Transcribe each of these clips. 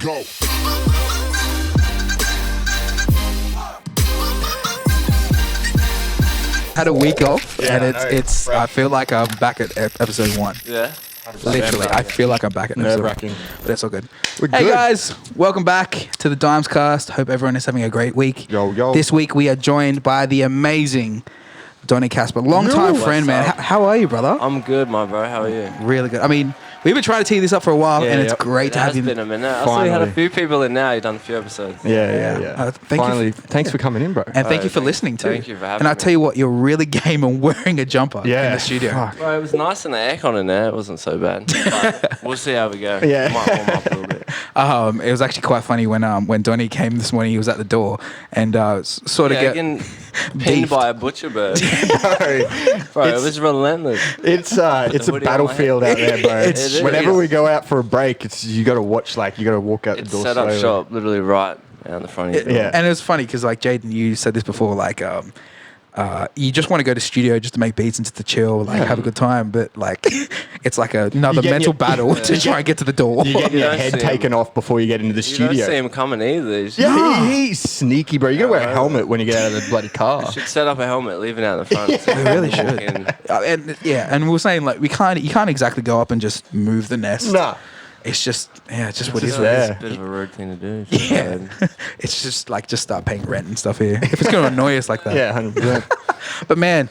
Go. Had a week off, Yeah, and I know. it's. I feel like I'm back at episode 1. Yeah. Literally, I feel like I'm back at episode 1. Nerve-wracking. But it's all good. We're Hey good. guys, welcome back to the DimesCast. Hope everyone is having a great week. Yo, yo. This week we are joined by the amazing Donny Casper, long-time Yo. friend, man. What's up? How are you, brother? I'm good, my bro. How are you? Really good. I mean, we've been trying to tee this up for a while, and it's great It to have has you. been a minute. I saw you had a Finally. few people in now. You've done a few episodes. Yeah. Thank you Finally, f- thanks for coming in, bro. And thank you for thank- listening too. thank you for having And I'll me. tell you what, you're really game and wearing a jumper in Yeah. the studio. Fuck. Bro, it was nice and the aircon in there. It wasn't so bad. But we'll see how we go. Yeah. Might warm up a little bit. It was actually quite funny when Donny came this morning. He was at the door and sort of Yeah, getting pinned beefed. by a butcher bird. Bro, it It's- was relentless. It's a hoodie on my battlefield out there, bro. It is. Whenever we go out for a break, you got to watch, you got to walk out It's the door set up slowly. shop literally right down the front of your door. Yeah. And it was funny because like Jaden, you said this before, you just want to go to studio just to make beats and just to chill, have a good time, but like it's like another You get mental your- battle to try and get to the door. You get your don't head see taken him. off before you get into the You don't see studio. him coming either. You should, Yeah, he's sneaky, bro. You got to wear a helmet when you get out of the bloody car. should set up a helmet, leave it out in the front. So We really you walk should. in. And we were saying like you can't exactly go up and just move the nest. Nah. It's just what it just is. there. It's a bit of a rude thing to do. Yeah, it's just start paying rent and stuff here. If it's going to annoy us like that. Yeah, 100%. But man,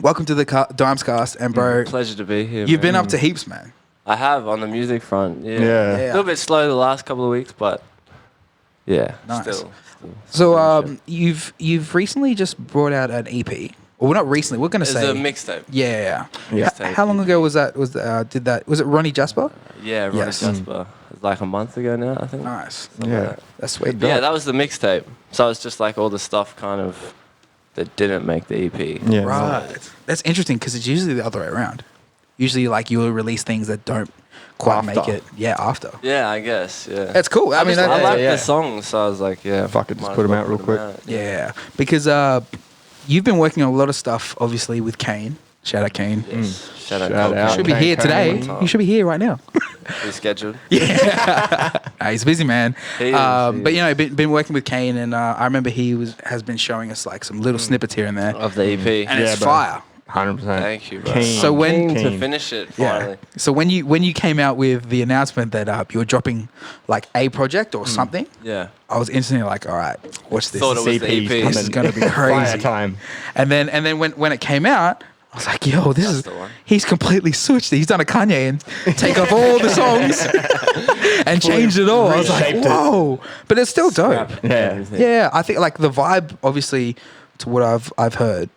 welcome to the DimesCast, and bro, Pleasure to be here. you've been man. up to heaps, man. I have on the music front. Yeah. Yeah. Yeah. A little bit slow the last couple of weeks, but yeah, Nice. still. So you've recently just brought out an EP. Well, not recently. We're going to It's say a mixtape. Yeah. Mixtape. How long ago was that? Was it Ronny JASPER? Yeah, Ronny Yes. Casper. It's like a month ago now, I think. Nice. Something Yeah. like that. That's sweet. Yeah, that was the mixtape. So it's just like all the stuff kind of that didn't make the EP. Yeah. Right. That's interesting because it's usually the other way around. Usually, like you'll release things that don't quite make After. it. Yeah, after. Yeah, I guess. Yeah. That's cool. I mean, I that, like yeah. the songs, so I was like, yeah, Fuck it, just might put as 'em well out real put 'em quick. out. yeah, because you've been working on a lot of stuff, obviously with Kane. Shout out Kane. Yes. Shout Shout out. out. Should be Kane, here Kane. today. One time. You should be here right now. Rescheduled. He's a busy man. He is, But he you know, been working with Kane, and I remember he has been showing us like some little snippets here and there, Of the EP. and Yeah, it's bro. fire. 100%. Thank you, bro. Keen. So when- Keen to Keen. finish it Yeah. finally. So when you came out with the announcement that you were dropping like a project or something, Yeah. I was instantly like, all right, watch this. Thought it was the CP's EP. This is coming. gonna be Fire crazy. time. And then when it came out, I was like, yo, this That's is the one. he's completely switched. He's done a Kanye and take off all the songs and changed it all. I was like, reshaped it. whoa. But it's still dope. Scrap Yeah. everything. Yeah, I think like the vibe, obviously, to what I've heard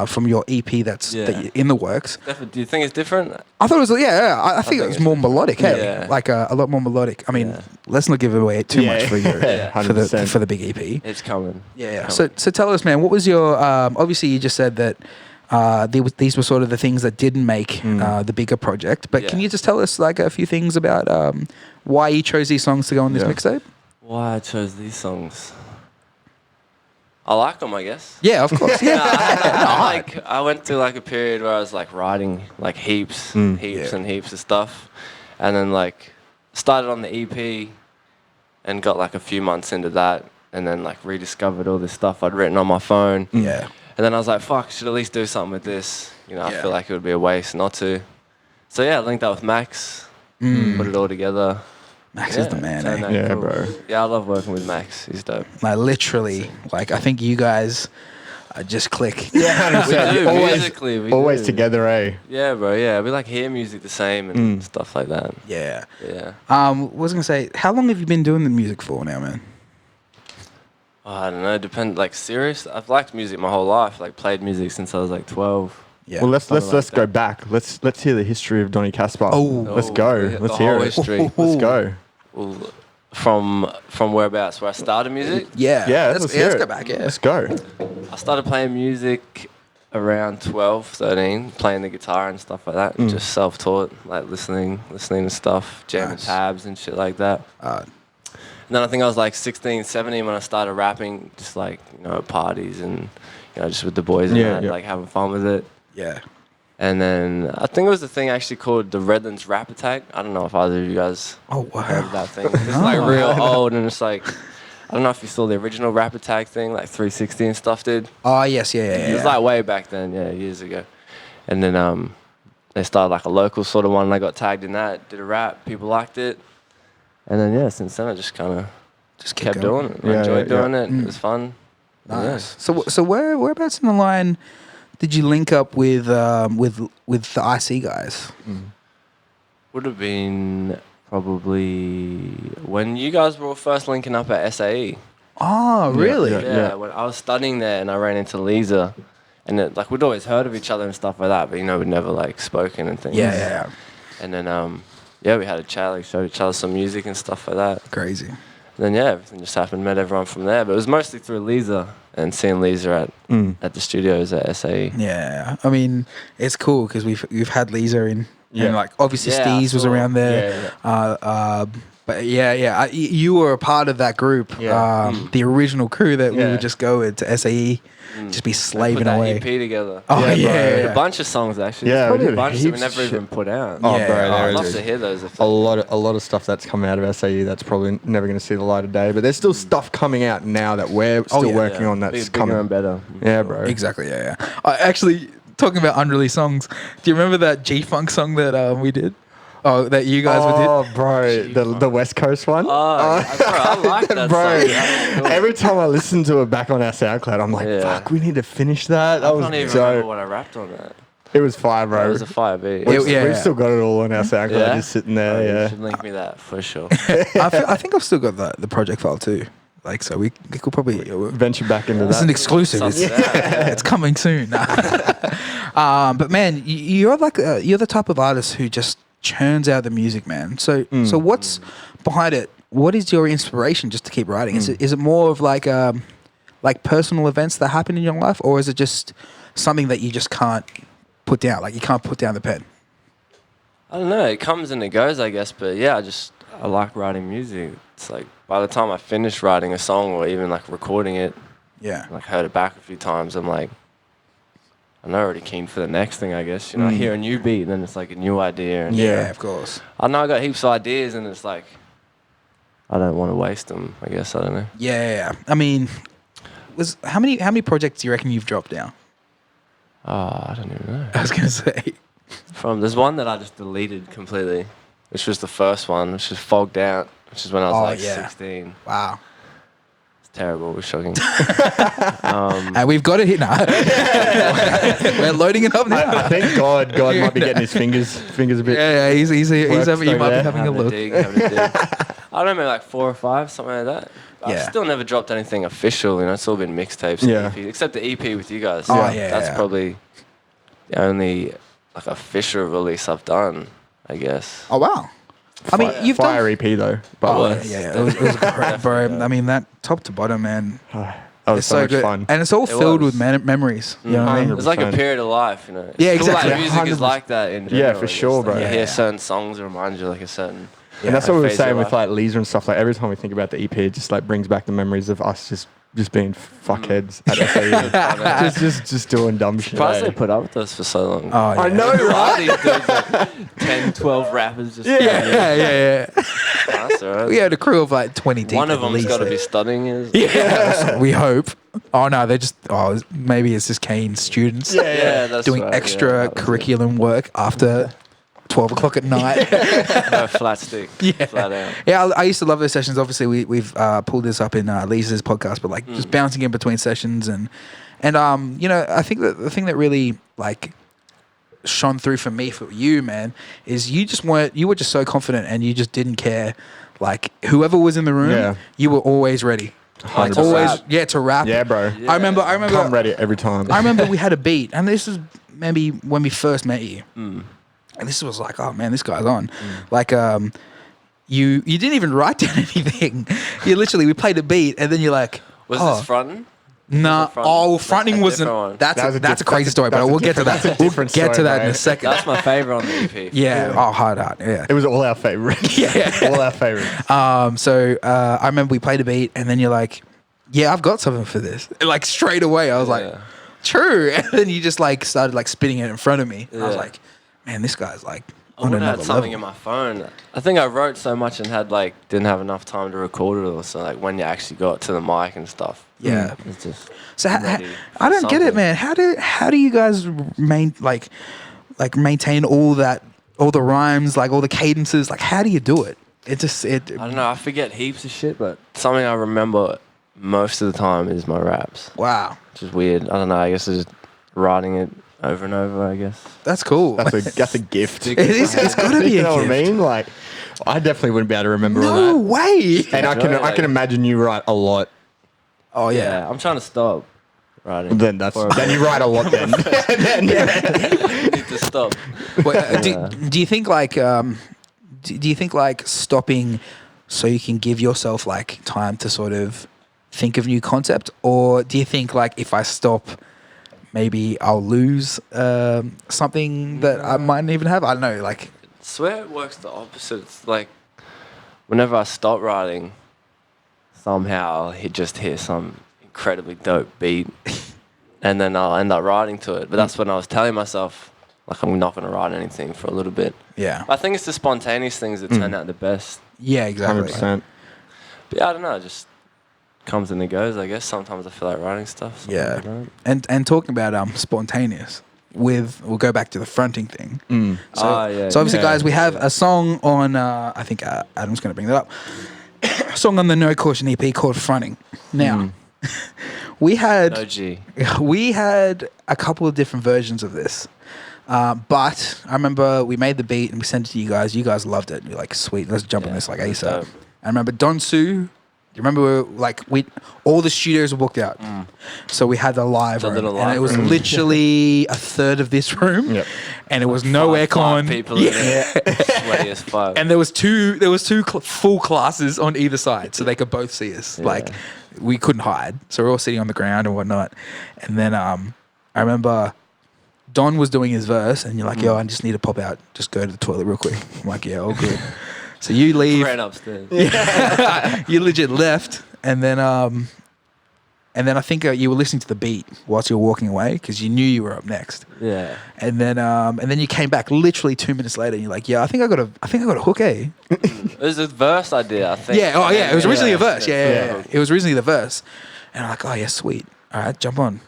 from your EP that's Yeah. that in the works. Do you think it's different? I thought it was I think it was it's more melodic. Hey, Yeah. like a lot more melodic. I mean, Yeah. let's not give away too Yeah. much for your Yeah. for the 100%. for the big EP. It's coming. Yeah. Coming. So tell us, man, what was your? Obviously, you just said that these were sort of the things that didn't make the bigger project. But can Yeah. you just tell us like a few things about why you chose these songs to go on this Yeah. mixtape? Why I chose these songs? I like them, I guess. Yeah, of course. Yeah. I went through like a period where I was like writing like heaps Yeah. and heaps of stuff, and then like started on the EP, and got like a few months into that, and then like rediscovered all this stuff I'd written on my phone, Yeah. and then I was like, fuck, I should at least do something with this. You know, I Yeah. feel like it would be a waste not to. So yeah, I linked up with Max, put it all together. Max Yeah, is the man. turned Eh? out Yeah, cool. bro. Yeah, I love working with Max. He's dope. Like literally, like I think you guys just click. Yeah, We 100%. do, Always, musically, we always do. together, eh? Yeah, bro. Yeah, we like hear music the same and stuff like that. Yeah. Yeah. What was I gonna say? How long have you been doing the music for now, man? Oh, I don't know. Like serious. I've liked music my whole life. Like played music since I was like 12. Yeah. Well, let's Something let's like go that. back. Let's hear the history of Donny Casper. Oh. Let's go. the Let's whole hear it. history. Let's go. Well, from whereabouts? Where I started music. Yeah. Yeah, Let's hear let's it. go back. Yeah. Let's go. I started playing music around 12, 13, playing the guitar and stuff like that. Just self-taught, like listening to stuff, jamming Nice. tabs and shit like that. And then I think I was like 16, 17 when I started rapping, just like, you know, at parties and, you know, just with the boys and Yeah, that, yeah. like having fun with it. Yeah. And then I think it was the thing actually called the Redlands Rap Attack. I don't know if either of you guys heard of that thing. It's like real old, and it's like, I don't know if you saw the original Rap Attack thing, like 360 and stuff, dude. Oh, yes, yeah. It was like way back then, years ago. And then they started like a local sort of one, and I got tagged in that, did a rap, people liked it. And then, since then I just kind of kept doing it. I enjoyed doing it. It was fun. Nice. So whereabouts in the line did you link up with the IC guys? Would have been probably when you guys were all first linking up at SAE. Oh, really? Yeah. When I was studying there and I ran into Lisa, and we'd always heard of each other and stuff like that, but we'd never like spoken and things. Yeah. And then we had a chat, like showed each other some music and stuff like that. Crazy. And then everything just happened, met everyone from there. But it was mostly through Lisa and seeing Lisa at the studios at SAE. Yeah, I mean it's cool because we've had Lisa in, and like obviously Steez was around there. But you were a part of that group, the original crew that we would just go into SAE, just be slaving put that away. EP together. Oh a bunch of songs actually. Yeah, Probably a bunch that we never even put out. Oh, bro, I'd love to hear those. A lot of stuff that's come out of SAE that's probably never going to see the light of day. But there's still stuff coming out now that we're still working on that's coming and better. Yeah, bro. Exactly. Yeah. Actually, talking about unreleased songs, do you remember that G-Funk song that we did? Oh, that you guys did? Oh, bro, the West Coast one. Bro, I like that song. Every time I listen to it back on our SoundCloud, I'm like, fuck, we need to finish that. I can't even remember what I rapped on that. It was fire, bro. It was a fire beat. We've still got it all on our SoundCloud, just sitting there. You should link me that for sure. I think I've still got the project file too. Like, so we could probably venture back into that. It's an exclusive. It's coming soon. But man, you're you're the type of artist who just churns out the music, man. So what's behind it? What is your inspiration just to keep writing? Is it more of like personal events that happen in your life, or is it just something that you just can't put down? Like you can't put down the pen. I don't know. It comes and it goes, I guess. But yeah, I like writing music. It's like by the time I finish writing a song or even like recording it, like heard it back a few times, I'm like, I'm already keen for the next thing, I guess. I hear a new beat and then it's like a new idea. And of course. I know I got heaps of ideas and it's like, I don't want to waste them, I guess. I don't know. Yeah. I mean, how many projects do you reckon you've dropped now? Oh, I don't even know. I was going to say. There's one that I just deleted completely, which was the first one, which is Fogged Out, which is when I was 16. Wow. Terrible. It was shocking. And we've got it here now. We're loading it up now. I think God might be getting his fingers a bit. Yeah, he's having, you might be having a look. I don't know, like 4 or 5, something like that. I've still never dropped anything official. It's all been mixtapes, and EPs, except the EP with you guys. That's probably the only like official release I've done, I guess. Oh wow. I mean, you've done EP though. But it was great, bro. I mean, that top to bottom, man. That was so much good. fun, and it's all filled with memories. You know what I mean? It's like a period of life, Yeah, exactly. Like music is like that in general. Yeah, for sure, bro. You hear certain songs that remind you like a certain. And that's what we were saying with like Lisa and stuff. Like every time we think about the EP, it just like brings back the memories of us just being fuckheads at SAE. just doing dumb shit. Surprised they put up with us for so long. Oh, I know, right? These dudes, like 10, 12 rappers just. Yeah. That's all right. We had a crew of like 20 deep. One of them's got to be studying. Yeah, we hope. Oh no, they're just. Oh, maybe it's just Kane students. Yeah, that's doing right. extra curriculum work after 12 o'clock at night. No, flat stick. Flat out. Yeah, I used to love those sessions. Obviously, we've pulled this up in Lisa's podcast, but like just bouncing in between sessions and I think that the thing that really like shone through for me, for you, man, is you were just so confident and you just didn't care. Like whoever was in the room, you were always ready. Like to rap. Yeah, bro. I remember. Come ready every time. I remember we had a beat, and this is maybe when we first met you. And this was like, oh man, this guy's on. Like, you didn't even write down anything. We played a beat, and then you're like, was this fronting? Nah. Fronting wasn't. That's a crazy story, but we'll get to that. We'll get to that in a second. That's my favorite on the EP. Yeah. Oh, hard. Yeah. It was all our favorites. All our favorites. So I remember we played a beat, and then you're like, yeah, I've got something for this. Like straight away, I was like, true. And then you just like started like spitting it in front of me. And I was Yeah. like, man, this guy's like I on would have another had something level. in my phone. I think I wrote so much and had like didn't have enough time to record it or so. Like when you actually got to the mic and stuff. Yeah. It's just So ready I for don't get it, something. man. How do you guys maintain all the rhymes, like all the cadences? Like how do you do it? I don't know. I forget heaps of shit, but something I remember most of the time is my raps. Wow. Which is weird. I don't know. I guess it's just writing it over and over. I guess. That's cool. That's a gift. It is. It's got to be You a know gift. what I mean? Like, I definitely wouldn't be able to remember all No that. way. And I Enjoy it, can imagine you write a lot. Oh Yeah. yeah. I'm trying to stop writing. Then you write a lot. Then I need to stop. Wait, Yeah. do you think like do you think like stopping so you can give yourself like time to sort of think of new concept, or do you think like if I stop, maybe I'll lose something that I mightn't even have? I don't know. Like, I swear it works the opposite. It's like whenever I stop writing, somehow I'll just hear some incredibly dope beat, and then I'll end up writing to it. But that's when I was telling myself, like, I'm not going to write anything for a little bit. yeah, I think it's the spontaneous things that turn out the best. yeah, exactly. 100%. But yeah, I don't know. It just comes and it goes, I guess. Sometimes I feel like writing stuff. Sometimes Yeah. I don't. And talking about spontaneous, we'll go back to the fronting thing. So, Yeah. so obviously, Yeah. guys, we have a song on. I think Adam's going to bring that up. A song on the No Caution EP called "Fronting." Now, we had No G. we had a couple of different versions of this. But I remember we made the beat and we sent it to you guys. You guys loved it. You're like, sweet, let's jump on Yeah, this like that's ASAP. dope. I remember Don Sue. You remember all the studios were booked out, so we had the live The room, little and live it was room. literally a third of this room, Yep. and it was no Five aircon. people in it. Sweaty as fuck. And there was two full classes on either side, so they could both see us. Yeah. Like we couldn't hide, so we're all sitting on the ground and whatnot. And then I remember Don was doing his verse, and you're like, "Yo, I just need to pop out, just go to the toilet real quick." I'm like, "Yeah, all good." So you leave. Ran upstairs. You legit left, and then I think you were listening to the beat whilst you were walking away because you knew you were up next. Yeah. And then you came back literally 2 minutes later, and you're like, "Yeah, I think I got a hook, eh?" It was a verse idea, I think. Yeah. Oh, yeah. It was originally a verse. Yeah. Yeah. It was originally the verse, and I'm like, "Oh yeah, sweet. All right, jump on."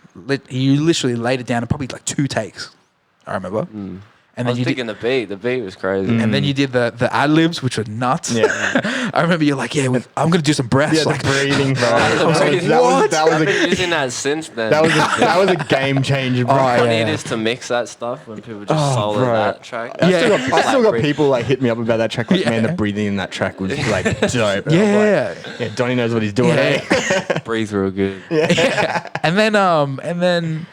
You literally laid it down in probably like 2 takes. I remember. And I then was you thinking did, the beat. The beat was crazy. and then you did the ad libs, which were nuts. Yeah. I remember you're like, "Yeah, I'm gonna do some breaths." Yeah, like, the breathing, bro. What? That was I've a been using that since then. that was a game changer, bro. Oh, How yeah. funny it is to mix that stuff when people just Oh, solo bro. that track. I Yeah. still got people like hit me up about that track. Like, Yeah. man, the breathing in that track was like dope. And I was Yeah. like, yeah, Donny knows what he's doing. Yeah. Eh? Breathe real good. And then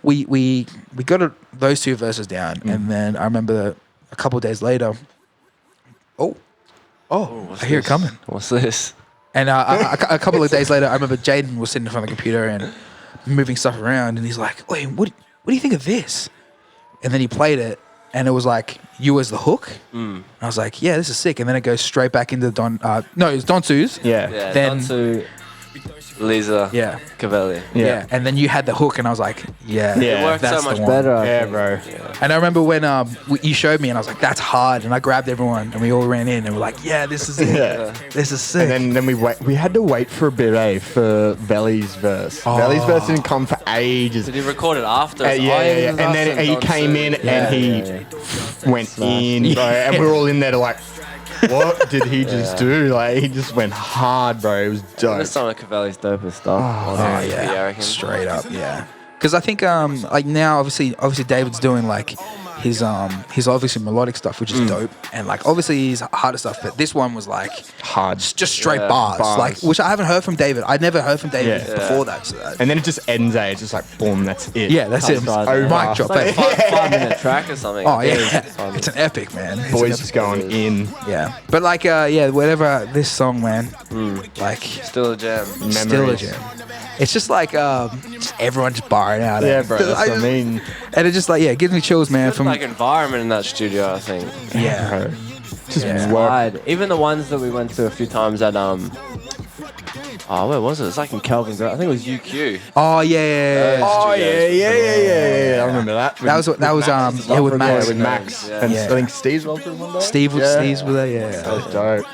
we got those 2 verses down, and then I remember a couple of days later. Oh, What's I hear it this? coming. What's this? And a couple of days later, I remember Jaden was sitting in front of the computer and moving stuff around, and he's like, "Wait, what do you think of this?" And then he played it, and it was like you as the hook. I was like, "Yeah, this is sick." And then it goes straight back into Don. No, it's Don Sue's. Yeah. Yeah. Then- Donsu, Lisa. Yeah. Cavelli. Yeah. And then you had the hook, and I was like, "Yeah, Yeah. It worked that's so much the one. better. I Yeah, think. bro. And I remember when you showed me, and I was like, "That's hard." And I grabbed everyone, and we all ran in, and we're like, "Yeah, this is it. Yeah. This is sick." And then we had to wait for a bit, for Veli's verse. Oh. Veli's verse didn't come for ages. Did he record it after? Yeah. And then he came in and he went in, bro. And we were all in there to like, what did he just do? Like, he just went hard, bro. It was dope. That's some of Cavelli's dopest stuff. Oh I yeah, reckon. straight up, yeah. Because I think like now, obviously David's doing like his obviously melodic stuff, which is dope, and like obviously his harder stuff. But this one was like Hard. just straight Yeah, bars, bars. like which I haven't heard from David. I'd never heard from David Yeah. before that. So And then it just ends there. It's just like, boom, that's it. yeah, that's it. Right. Over. Mic drop. It's like eh? 5 minute track or something. Oh yeah, It's it's an epic, man. It's Boys an just going in. epic, yeah. But like yeah, whatever this song, man, like Still a jam. still a Memories. jam. It's just like just everyone just barring out. Yeah, eh? bro. That's what I just- mean. And it just like it gives me chills, man. Good From like environment in that studio, I think. yeah, Bro. Just Yeah. work. Wide. Even the ones that we went to a few times at Oh, where was it? It's like in Kelvin. I think it was UQ. Oh yeah. Oh yeah. I remember that. That was with Max. Yeah, with Max. Yeah. And I think Steve's one through one day. Steve's with that. Yeah. That was dope.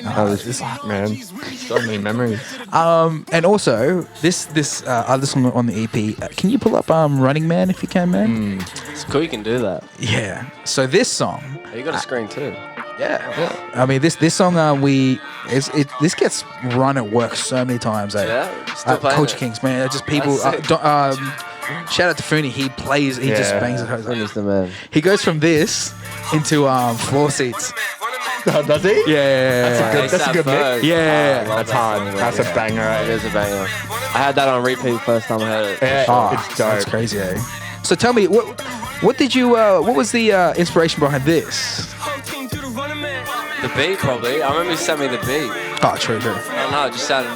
That was fuck, man. So many memories. And also this other song on the EP. Can you pull up "Running Man" if you can, man? It's cool. You can do that. Yeah. So this song. You got a screen too. Yeah. I mean, this song this gets run at work so many times. Yeah. Still playing Culture it. Kings, man. Just people. Shout out to Fooney. He plays. He just bangs it. Fooney's the man. He goes from this into floor seats. Does he? Yeah. That's a good mix. Yeah. That's hard. That's a banger. Right? It is a banger. I had that on repeat first time I heard it. Yeah, it's dope. That's crazy. Eh? So tell me, what did you? What was the inspiration behind this? The beat, probably. I remember you sent me the beat. Oh, true. I don't know, it just sounded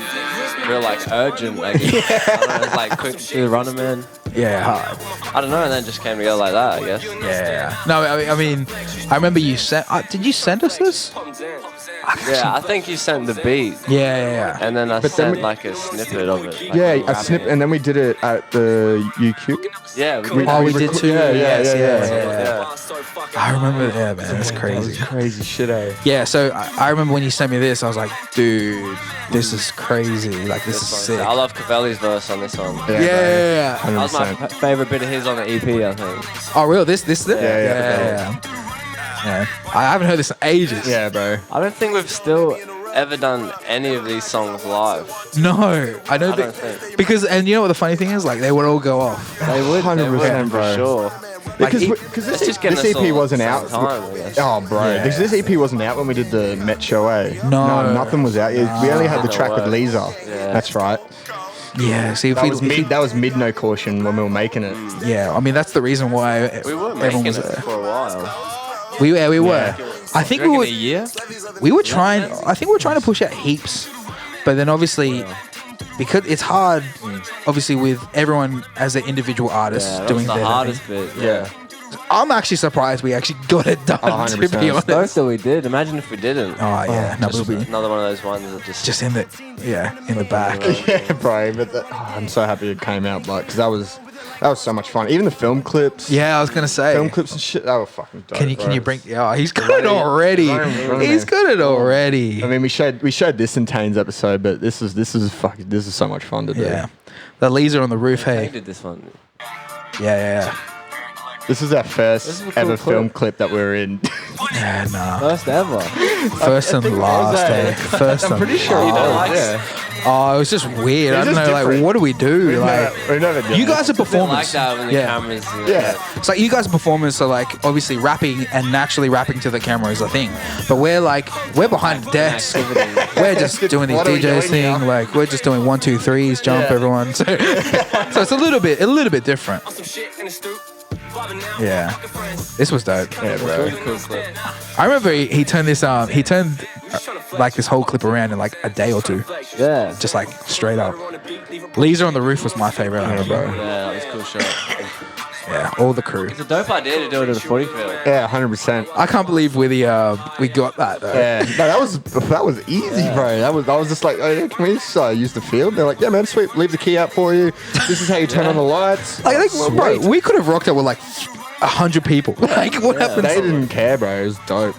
real, like, urgent, I guess. I don't know, it was like quick to the runner, man. Yeah, hard. I don't know, and then it just came together like that, I guess. Yeah. No, I mean, I remember you sent. Did you send us this? Yeah, I think you sent the beat. Yeah. And then I sent like a snippet of it. Like A snip, and then we did it at the UQ. Yeah, we did too. Yeah. I remember. Yeah, man, that's crazy. Crazy shit, eh? Yeah. So I remember when you sent me this, I was like, dude, this is crazy. Like, this is sick. I love Cavelli's verse on this one. Yeah. That was my favorite bit of his on the EP, I think. Oh, real? This? Yeah. I haven't heard this in ages. Yeah, bro. I don't think we've still ever done any of these songs live. No, I don't don't think. think. Because, and you know what the funny thing is? Like, they would all go off. They would, 100%, for bro. sure. Because this EP wasn't out. Oh, bro. Yeah. This EP wasn't out when we did the Met show, eh? No. Nothing was out. We only had the track with Lisa. Yeah. That's right. Yeah, see, if That was mid No Caution when we were making it. yeah, I mean, that's the reason why We were everyone making was it for a while. We were. Yeah. I think You we reckon were. a year? We were trying. I think we were trying to push out heaps, but then obviously, because it's hard, obviously with everyone as an individual artist Yeah, that doing was the their hardest thing. bit. Yeah. I'm actually surprised we actually got it done. To be 100%. honest. Stoked that we did. Imagine if we didn't. Oh yeah, no, Just we'll be another one of those ones that just just in the in the back. Yeah, bro. But I'm so happy it came out, like, because that was so much fun. Even the film clips. Yeah, I was gonna say. Film clips and shit. That were fucking dope. Can you bro. bring? Yeah, he's got it already. He's got it already. I mean, we showed this in Tane's episode, but this is so much fun to do. Yeah, the laser on the roof. I Hey. did this one. Yeah. This is our first This is a cool ever clip. film clip that we're in. Yeah, nah. First ever. First and last, eh? First and pretty sure last. you don't like it? Yeah. Oh, it was just weird. I don't just know, like, different. what do we do? We never did You that. guys are Didn't like performers. that when the cameras. Yeah. It's like you guys are performers, so like obviously rapping and naturally rapping to the camera is a thing. But we're behind the desk. We're just doing these What are we DJs doing thing. now? Like we're just doing 1, 2, 3s, jump Yeah. everyone. So it's a little bit different. Yeah, this was dope. Yeah, bro. Cool clip. I remember he turned this like this whole clip around in like a day or two, Yeah. just like straight up. Laser on the Roof was my favorite, I remember. Yeah, that was a cool shot. Yeah, all the crew. It's a dope idea to do it at a footy field. Yeah, 100%. I can't believe we got that though. Yeah, no, that was easy, bro. I was just like, oh, yeah, can we just use the field? They're like, yeah, man, sweet. Leave the key out for you. This is how you turn on the lights. Like, bro, we could have rocked it with like 100 people. Like, what happened? They didn't care, bro. It was dope.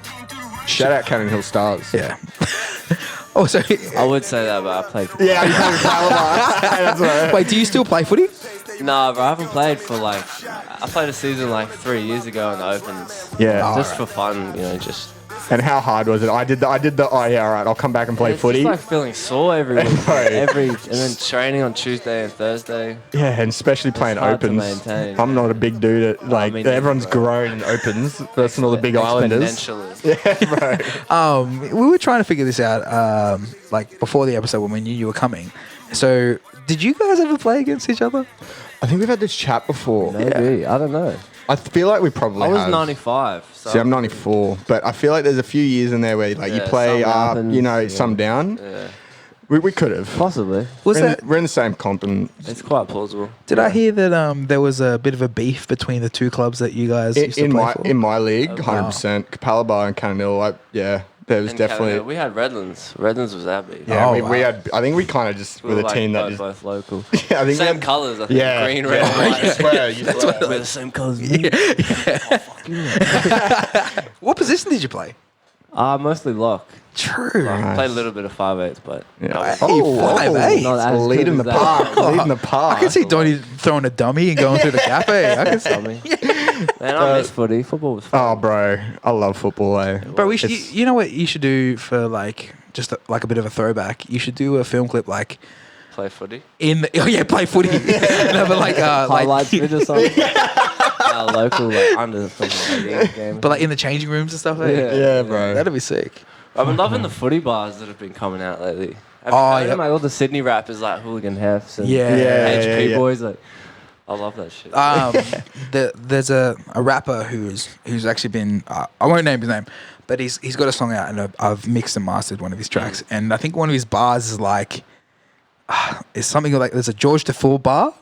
Shout out Cannon Hill Stars. Yeah. Oh, so I would say that, but I played. Yeah, you played Calabar. That's right. wait, do you still play footy? Nah, bro, I haven't played for like. I played a season like 3 years ago in the Opens. Yeah. Just for fun, just. And how hard was it? I did the. Oh yeah, all right. I'll come back and play It's footy. just like feeling sore every week. Right. and then training on Tuesday and Thursday. Yeah, and especially playing hard to opens. maintain. I'm not a big dude. Like me neither, everyone's bro. grown in opens versus all the big islanders. Exponentially. Yeah, bro. We were trying to figure this out like before the episode when we knew you were coming. So, did you guys ever play against each other? I think we've had this chat before. Maybe. I don't know. I feel like we probably. I was have. 95. So See, I'm 94, but I feel like there's a few years in there where like you Yeah, play some up, happens, some down. Yeah. We could have. Possibly. Was We're, that? we're in the same comp and It's quite plausible. Did I hear that there was a bit of a beef between the two clubs that you guys used to in play my for? in my league, wow. 100%. Calabar and Cannon Hill, yeah, There was And definitely. we had Redlands. Redlands was our beat. Yeah, Oh, we wow. had. I think we kind of just We were were the like team that just. both local. Yeah, I think we Same had- colours, I think. Yeah, Green, red, and white. You swear, you swear. We're the same colours. What position did you play? Mostly lock. True. Nice. Played a little bit of 5/8, but Yeah. that was- Hey, 5'8". Not as lead good in the as that. park. Lead in the park. I can see Donny throwing a dummy and going through the gap. Hey, I can see. Dummy. Man, I miss footy. Football was fun. Oh, bro, I love football. Bro, we should. It's- You know what you should do for like just like a bit of a throwback? You should do a film clip like Play footy. in the, oh yeah, play footy. No, but like Highlights video or something. Our local, like, under something like the game. but like in the changing rooms and stuff. Hey? Yeah. Yeah, bro. That'd be sick. I've been loving the footy bars that have been coming out lately. Have you Oh, heard yeah. them? Like all the Sydney rappers like Hooligan Hefs and Yeah. HP yeah. boys. Like, I love that shit. There's a rapper who's actually been I won't name his name, but he's got a song out and I've mixed and mastered one of his tracks, and I think one of his bars is like is something like there's a George Tafur bar,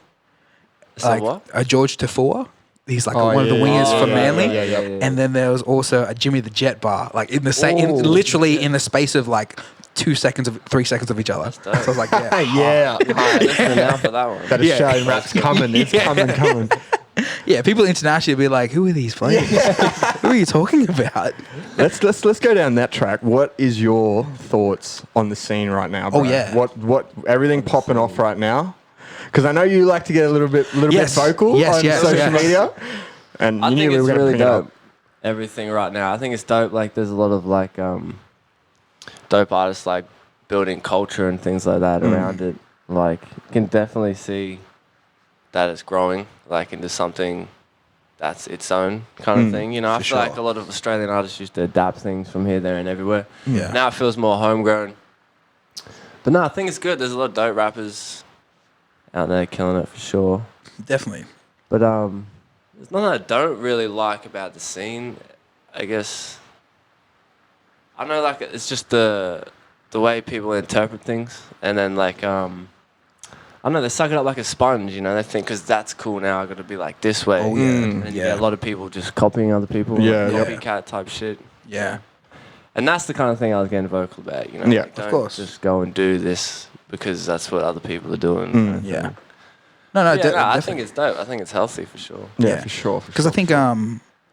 So like what? a George Tafur. He's like Oh, one of the yeah, wingers yeah, for yeah, Manly, yeah, yeah, yeah. and then there was also a Jimmy the Jet bar, like in the same, Ooh. literally in the space of like 3 seconds of each other. So dope. I was like, yeah, yeah. Listen now for that one. That Australian rap's coming. It's coming. yeah. People internationally will be like, who are these players? Who are you talking about? Let's go down that track. What is your thoughts on the scene right now, bro? Oh, yeah. What everything popping off right now? Because I know you like to get a little bit Yes. vocal Yes, on yes, social yes. media. And I you think knew we it's were gonna really bring it up. dope. Everything right now. I think it's dope. Like there's a lot of like dope artists like building culture and things like that around it. Like you can definitely see that it's growing like into something that's its own kind of thing. You know, I for feel like sure. a lot of Australian artists used to adapt things from here, there, and everywhere. Yeah. Now it feels more homegrown. But no, I think it's good. There's a lot of dope rappers out there killing it for sure. Definitely. But there's nothing I don't really like about the scene. I guess I know, like it's just the way people interpret things, and then like I don't know, they suck it up like a sponge. You know, they think because that's cool now, I got to be like this way. Oh, yeah. And then you get a lot of people just copying other people. Yeah, like, yeah. copycat type shit. Yeah. And that's the kind of thing I was getting vocal about. You know, Yeah, like, of don't course. just go and do this because that's what other people are doing. kind of Yeah. thing. No, Yeah, I definitely. think it's dope. I think it's healthy for sure. Yeah, Yeah. for sure. Because I think I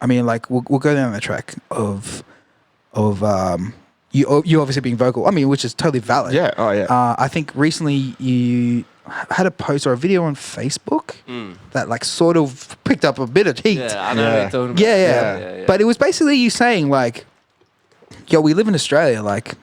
mean like we'll go down the track of you obviously being vocal. I mean, which is totally valid. Yeah. Oh yeah. I think recently you had a post or a video on Facebook that like sort of picked up a bit of heat. Yeah, I know what Yeah. you're talking about. Yeah. But it was basically you saying like, yo, we live in Australia, like,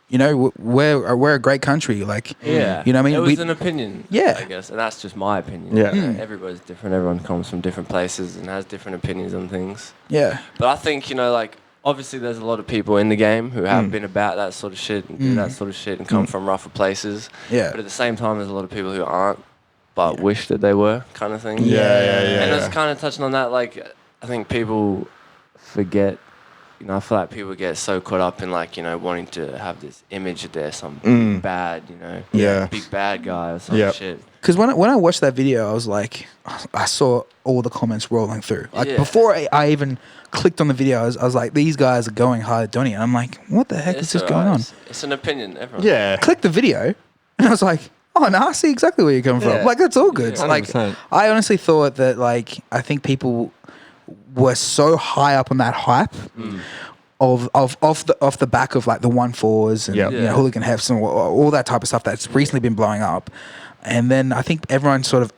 you know, we're a great country, like, Yeah. you know what I mean? It was We- an opinion, Yeah. I guess. And that's just my opinion. Yeah. Everybody's different. Everyone comes from different places and has different opinions on things. yeah, But I think, you know, like, obviously there's a lot of people in the game who have been about that sort of shit and do that sort of shit and come from rougher places. yeah, But at the same time, there's a lot of people who aren't, but wish that they were, kind of thing. Yeah. And it's kind of touching on that, like, I think people forget, you know, I feel like people get so caught up in, like, you know, wanting to have this image that they're some big bad, you know, Yeah. big bad guy or some Yep. shit. Because when I watched that video, I was like, I saw all the comments rolling through. Like Yeah. before I even clicked on the video, I was like, these guys are going hard at Donny, and I'm like, what the heck is It's this alright. going on? It's an opinion, everyone. Yeah. Clicked the video, and I was like, oh no, I see exactly where you're coming Yeah. from. Like that's all good. Yeah. Like 100%. I honestly thought that like I think people were so high up on that hype. Of the back of like the 1-4s and Yep. you know, Yeah. hooligan hefts and all that type of stuff that's recently been blowing up, and then I think everyone sort of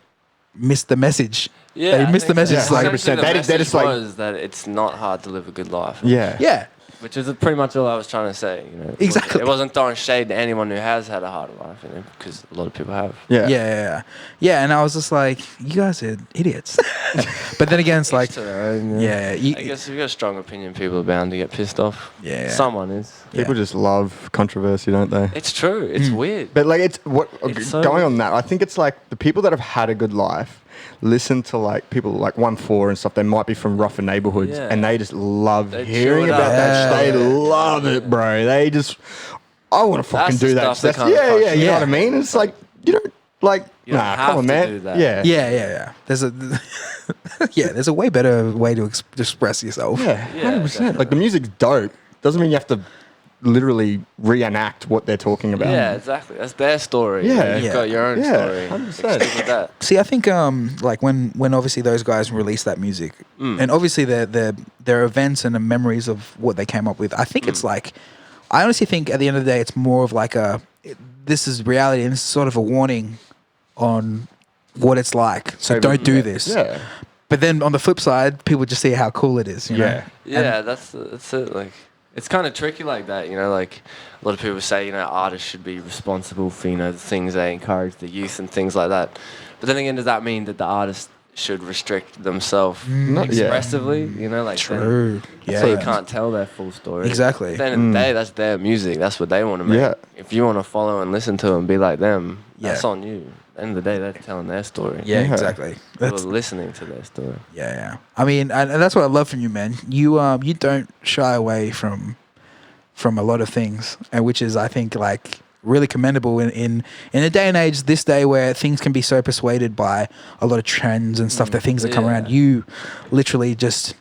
missed the message. Yeah, They I missed the think so. message. Yeah, Like 100%. The That is message just like- was that it's not hard to live a good life. Yeah. yeah, Which is pretty much all I was trying to say. You know, Exactly. It wasn't throwing shade to anyone who has had a harder life, you know, because a lot of people have. Yeah. yeah. And I was just like, you guys are idiots. But then again, it's like, Each to their own, yeah, I guess if you've got a strong opinion, people are bound to get pissed off. Yeah. Someone is. People just love controversy, don't they? It's true. It's weird. But like, it's what It's so going on weird. that. I think it's like the people that have had a good life listen to like people like 1-4 and stuff. They might be from rougher neighborhoods, Yeah. and they just love They hearing chew it about up. that. Yeah. They love it, bro. They just, I want to fucking the do that. stuff that That's, kinda yeah, fucks yeah. you You know up. what I mean? It's like you don't like. You don't nah, have come on, to man. do that. Yeah. yeah. There's a there's a way better way to express yourself. Yeah, Yeah, 100%. Like the music's dope. Doesn't mean you have to literally reenact what they're talking about. Yeah, exactly. That's their story. Yeah. You've got your own story. 100%. Stick with that. See, I think like when obviously those guys release that music, and obviously their events and the memories of what they came up with, I think it's like, I honestly think at the end of the day, it's more of like this is reality and this is sort of a warning on what it's like. So don't do this. Yeah. But then on the flip side, people just see how cool it is. You know? Yeah, that's it. Like, it's kind of tricky like that, you know. Like, a lot of people say, you know, artists should be responsible for, you know, the things they encourage the youth and things like that. But then again, does that mean that the artist should restrict themselves expressively? You know, like, True. so you can't tell their full story. Exactly. At the end of the day, that's their music. That's what they want to make. Yeah. If you want to follow and listen to them, be like them. That's Yeah. on you. At the end of the day, they're telling their story. Yeah, exactly. People are listening to their story. Yeah. I mean, and that's what I love from you, man. You don't shy away from a lot of things, and which is, I think, like really commendable in a day and age, this day where things can be so persuaded by a lot of trends and stuff, the things that come around. You literally just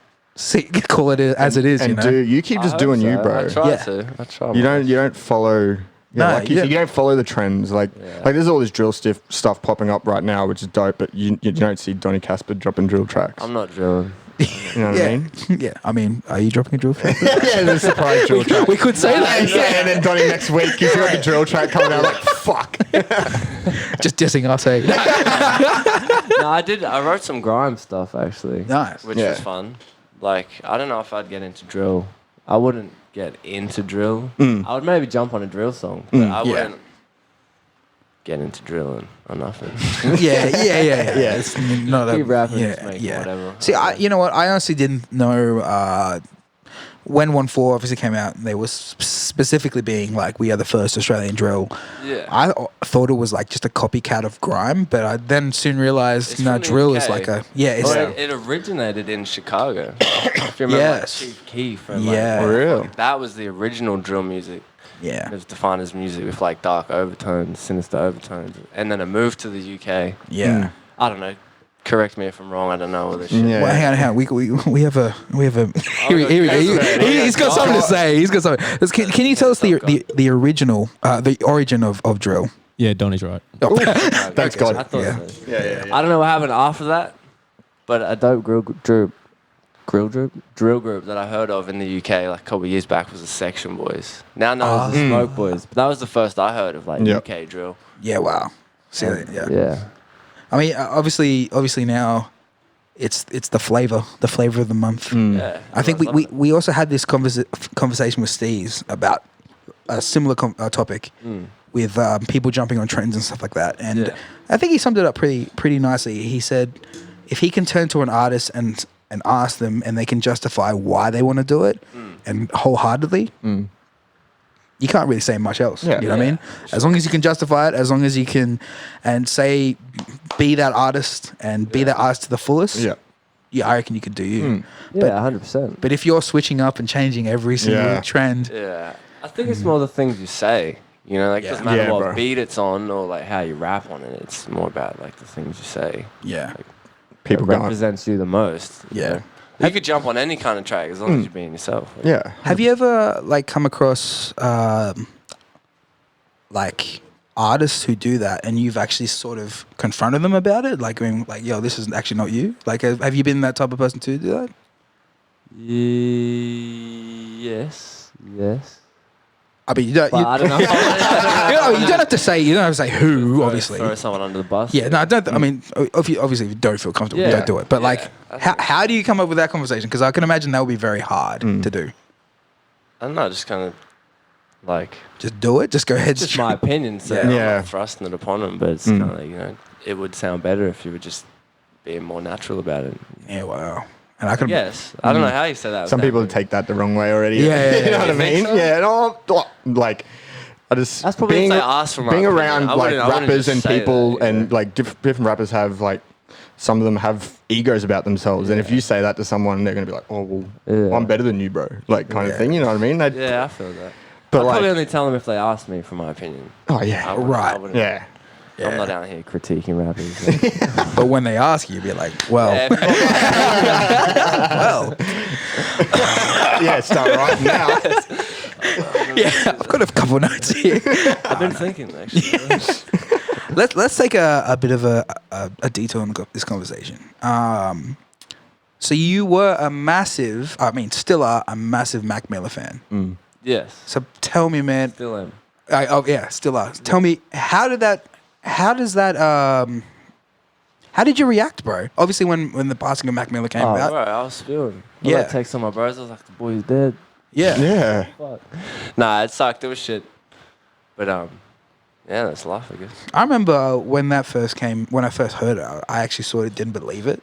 call it as it is, and you know. dude, you keep just doing you, bro. I try to. I try. You don't follow. Yeah, No, like you don't follow the trends. Like there's all this drill stuff popping up right now, which is dope. But you don't see Donny Casper dropping drill tracks. I'm not drilling. You know what I mean? Yeah. I mean, are you dropping a drill track? Yeah, there's a surprise drill track. We could say that. Yeah, and then Donny next week, he's got a drill track coming out. Like fuck. Just dissing us, eh? No, I wrote some grime stuff actually. Nice. Which was fun. Like, I don't know if I'd get into drill. I wouldn't get into drill. I would maybe jump on a drill song, but I wouldn't get into drilling or nothing. Yeah. It's not Keep rapping, just make whatever. See, you know what? I honestly didn't know when 1-4 obviously came out. They were specifically being like, we are the first Australian drill. Yeah. I thought it was like just a copycat of grime, but I then soon realized, It's no, from the drill UK. is like a it's Well, it originated in Chicago. If you remember, Yes. like Chief Keef and Yeah. For real? that was the original drill music. yeah. It was defined as music with like dark overtones, sinister overtones, and then it moved to the UK. Yeah. I don't know. Correct me if I'm wrong. I don't know all this shit. Yeah. Well, hang on. We have a. Here we go. He's got something to say. He's got something. Can you tell us the original, the origin of drill? Yeah, Donny's right. Thanks God. I thought Yeah. so. Yeah. I don't know what happened after that, but a dope drill group that I heard of in the UK like a couple of years back was the Section Boys. Now known as the Smoke Boys, but that was the first I heard of like UK drill. Yeah. Wow. See, Yeah. I mean, obviously now, it's the flavor of the month. Yeah. I think we also had this conversation with Steez about a similar topic with people jumping on trends and stuff like that. And I think he summed it up pretty nicely. He said, if he can turn to an artist and ask them, and they can justify why they want to do it, and wholeheartedly. You can't really say much else. Yeah. You know what I mean? As long as you can justify it, as long as you can, and say, be that artist and be that artist to the fullest. Yeah, I reckon you could do you. Yeah, 100%. But if you're switching up and changing every single trend, Yeah. I think it's more the things you say. You know, like it doesn't matter what beat it's on or like how you rap on it. It's more about like the things you say. yeah, People that going. represents you the most. you Yeah. know? You could jump on any kind of track as long as you're being yourself. Yeah. Have you ever like come across like artists who do that, and you've actually sort of confronted them about it, like going like, "Yo, this is actually not you." Like, have you been that type of person to do that? Yes. I mean, you don't. But I don't know. you don't have to say. You don't have to say who. Obviously. Throw someone under the bus. Yeah. No, I don't. I mean, obviously, if you don't feel comfortable, don't do it. But like, how do you come up with that conversation? Because I can imagine that would be very hard to do. I don't know. Just kind of like. Just do it. Just go ahead. It's just my opinion. So Yeah. I'm Yeah. not thrusting it upon them. But it's kind of like, it would sound better if you were just being more natural about it. Yeah. Wow. And I can. Yes. I don't know how you say that. Some people take that the wrong way already. Yeah, You know what I You think mean? so? Yeah. No, like, I just That's probably being, if they ask for my being opinion. around I like wouldn't rappers just and say people that, and like different rappers have like some of them have egos about themselves, and if you say that to someone, they're gonna be like, "Oh, well, I'm better than you, bro," like kind of thing. You know what I mean? Yeah, I feel that. But I'd like, probably only tell them if they ask me for my opinion. oh yeah, I wouldn't- Right. I wouldn't- yeah. I'm not out here critiquing rappers. But when they ask you, you'd be like, well, Yeah, if you well. Yeah, start right now. Yeah, I've got a couple notes here. I've been thinking actually. Let's take a bit of a detour on this conversation. So you were still are a massive Mac Miller fan. Yes. So tell me, man. Still am. Still are. Tell me, how did you react, bro? Obviously, when the passing of Mac Miller came about. Bro, I was spewing. Yeah. I text on my bros. I was like, the boy's dead. Yeah. Yeah. Fuck. Nah, it sucked. It was shit. But yeah, that's life, I guess. I remember when that first came. When I first heard it, I actually sort of didn't believe it.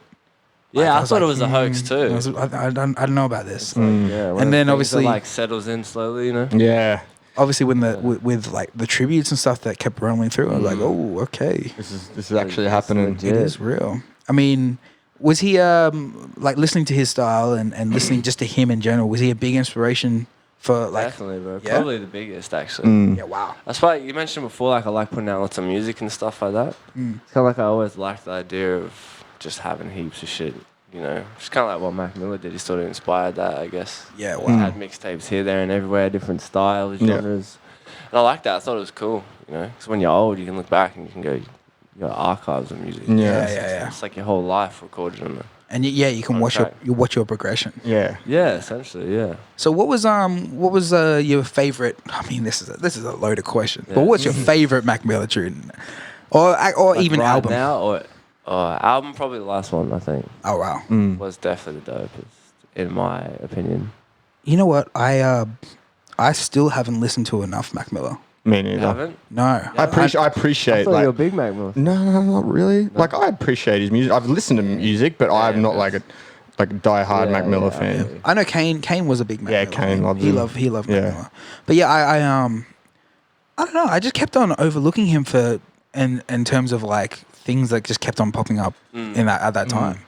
Yeah, I was thought like, it was a hoax too. I don't know about this. Yeah, And then obviously, like settles in slowly, you know. Yeah. obviously when with like the tributes and stuff that kept rolling through, I was like, oh, okay, This is actually happening. it is real. I mean, was he like listening to his style and listening just to him in general? Was he a big inspiration for like? Definitely, bro. Yeah? Probably the biggest, actually. Yeah, wow. That's why you mentioned before, like I like putting out lots of music and stuff like that. It's kind of like I always liked the idea of just having heaps of shit. You know, it's kind of like what Mac Miller did. He sort of inspired that, I guess. Yeah, He wow. had mixtapes here, there, and everywhere, different styles, genres. And I like that. I thought it was cool, you know, because when you're old, you can look back and you can go, you got archives of music. Yeah. It's like your whole life recorded on it. And you can watch your progression. Yeah. Yeah, essentially, yeah. So what was your favorite? I mean, this is a loaded question. Yeah. But what's your favorite Mac Miller tune, or Like even right album? now, or album, probably the last one, I think, Oh wow. was definitely the dopest, in my opinion. You know what? I still haven't listened to enough Mac Miller. Me You neither. haven't? No. I appreciate I thought like. you were a big Mac Miller. No, not really. Like I appreciate his music. I've listened to music, but I'm not like a die-hard Mac Miller fan. I know Kane was a big Mac Yeah, Miller Kane fan. loved He him. loved Mac Yeah. Miller. But yeah, I don't know. I just kept on overlooking him for in terms of like things that just kept on popping up at that time.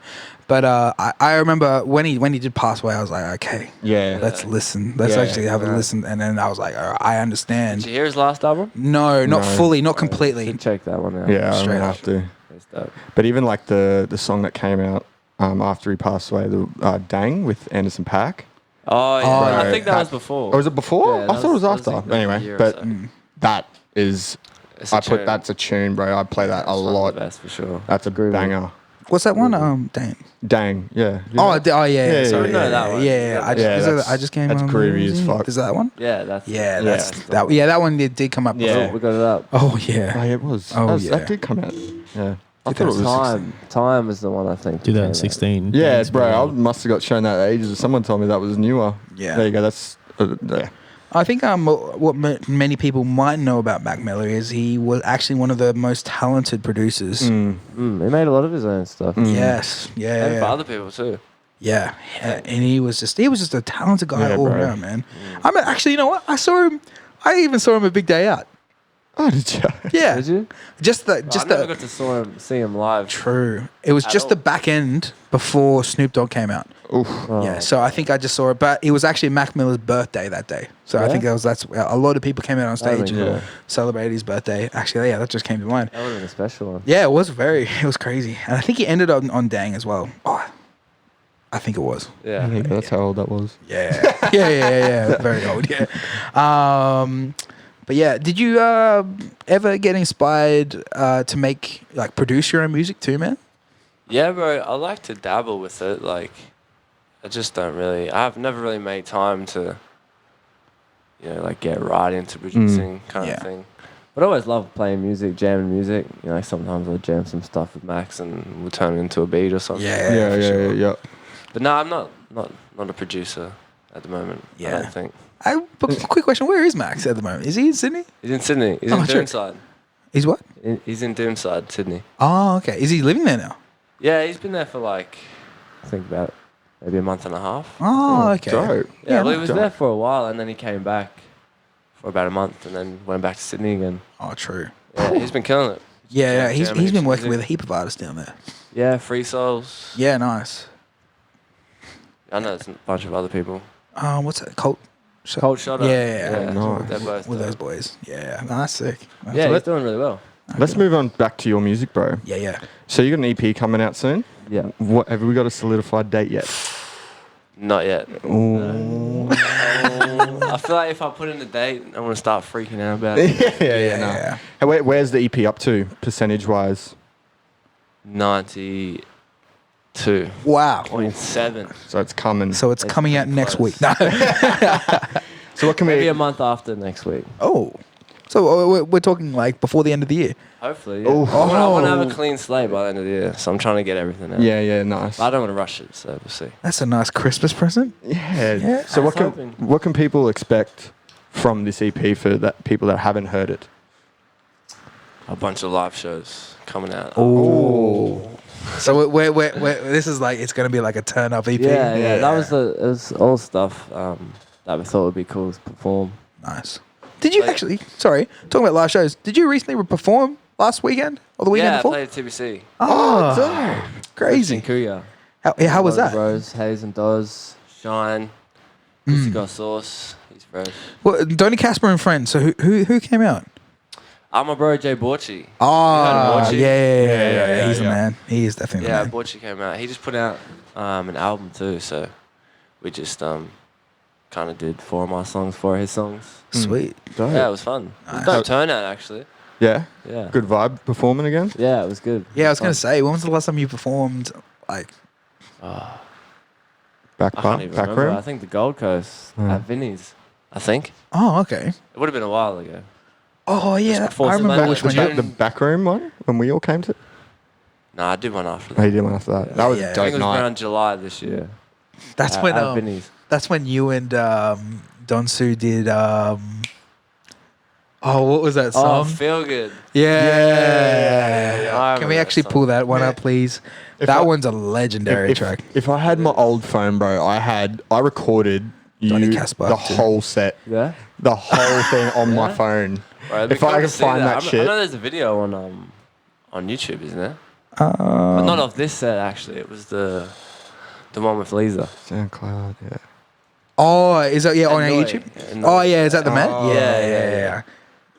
But I remember when he did pass away, I was like, okay, Yeah. let's listen. Let's Yeah. actually have a listen. And then I was like, all right, I understand. Did you hear his last album? No, not No. fully, not completely. Should check that one out. Yeah, I'm Straight gonna up. have to. It's dope. But even like the song that came out after he passed away, the Dang with Anderson .Paak. Oh, yeah. Right. I think that was before. Oh, was it before? Yeah, I thought it was that after. like a Anyway, year or but so. that is. It's a tune. That's a tune, bro. I play that a It's one of lot. the best for sure. That's a banger. What's that one? Dang. Dang, yeah. Oh, yeah. Yeah, Sorry, yeah, yeah. that one. Yeah, I Yeah, just came. that's on groovy as the- fuck. Is that one? Yeah, that's Yeah, that's that one did come up. Yeah. before. we got it up. Oh Oh, yeah. yeah, it was. Oh, That yeah. That did come out. Yeah. I thought it was Time is the one I think. 2016. Yeah, bro. I must have got shown that at ages. Someone told me that was newer. Yeah. There you go. That's yeah. I think what many people might know about Mac Miller is he was actually one of the most talented producers. He made a lot of his own stuff. Yes, And for yeah, other people too. yeah, and he was just a talented guy Yeah, all bro. around, man. I mean, actually, you know what? I even saw him a Big Day Out. Oh, did you? Yeah, Did you? just I never got to see him live. true. It was At just all. the back end before Snoop Dogg came out. Oof. Oh, Yeah, so I think I just saw it, but it was actually Mac Miller's birthday that day. So I Yeah? think that's a lot of people came out on That'd stage been and cool. celebrated his birthday. Actually, yeah, that just came to mind. That would have been a special one. Yeah, it was crazy, and I think he ended up on Dang as well. Oh, I think it was. Yeah. Yeah, that's how old that was. Yeah, yeah. Very old. Yeah. But yeah, did you ever get inspired to make produce your own music too, man? Yeah, bro. I like to dabble with it. Like, I just don't really. I've never really made time to, get right into producing kind Yeah. of thing. But I always love playing music, jamming music. You know, sometimes I'll jam some stuff with Max and we'll turn it into a beat or something. Yeah, for sure. yeah. But no, I'm not a producer at the moment. I Yeah. don't think. But quick question: where is Max at the moment? Is he in Sydney? He's in Sydney. He's Oh, in sure. Doonside. He's what? He's in Doonside, Sydney. Oh, okay. Is he living there now? Yeah, he's been there for I think about maybe a month and a half. Oh, okay. Dope. Yeah, well, he was dope. there for a while, and then he came back for about a month, and then went back to Sydney again. Oh, true. Yeah, he's been killing it. Yeah, he's jamming been his working with a music. heap of artists down there. Yeah, Free Souls. Yeah, nice. I know there's a bunch of other people. What's that? Cold Shutter. Yeah, nice. They're both with dope. those boys. Yeah, no, that's sick. Yeah, he's doing really well. Let's move on back to your music, bro. Yeah. So you got an EP coming out soon. Yeah. What have we got a solidified date yet? Not yet. Ooh. I feel like if I put in a date, I'm gonna start freaking out about it. No. Hey, where's the EP up to, percentage-wise? 92.7. Wow. So it's coming. So it's coming out next week. No. So what can Maybe we... a month after next week. Oh. So we're talking like before the end of the year. Hopefully, yeah. Oh. I want to have a clean slate by the end of the year, so I'm trying to get everything out. Yeah, nice. I don't want to rush it, so we'll see. That's a nice Christmas present. Yeah. So I what can people expect from this EP for that people that haven't heard it? A bunch of live shows coming out. Oh. So we're this is like it's gonna be like a turn up EP. Yeah. That was it was all stuff that we thought would be cool to perform. Nice. Did you actually? Sorry, talking about live shows. Did you recently perform last weekend or the weekend before? I played at TBC. Oh, crazy. In Kuya. How was that? Rose, Hayes and Doz, Shine, Pussy Got Sauce. He's fresh. Well, DONNY CASPER and friends. So who came out? My bro Jay Borchi. Oh, Borchi? yeah. He's a man. He is definitely a Yeah, man. Borchi came out. He just put out an album too, so we just kind of did 4 of my songs, 4 of his songs. Sweet. Yeah, it was fun. It was a dope turnout actually. Yeah? Yeah. Good vibe performing again? Yeah, it was good. Yeah, I was gonna say, when was the last time you performed? Like, Back I can't even remember. room? I think the Gold Coast at Vinny's. I think oh, okay. it would have been a while ago. Oh yeah, before I remember Savannah. which one. June. You, The back room one when we all came to? Nah, I did one after Oh, that. you did one after that. That was Yeah. a I dope think it was night. around July this year. that's at when Vinny's. that's when you and Don Su did. Oh, what was that Oh, song? Feel Good. Yeah. I Can we remember actually that song. pull that one up, please? If That I- one's a legendary track. If I had my old phone, bro, I recorded DONNY you CASPER the too. whole set, Yeah. the whole thing on my phone. Right, it'd be If I cool to could see find that I shit. know there's a video on YouTube, isn't there? But not of this set actually. It was the one with Lisa. SoundCloud, yeah. Oh, is that on our Annoy. YouTube? Annoy. Oh yeah, is that the man? Oh,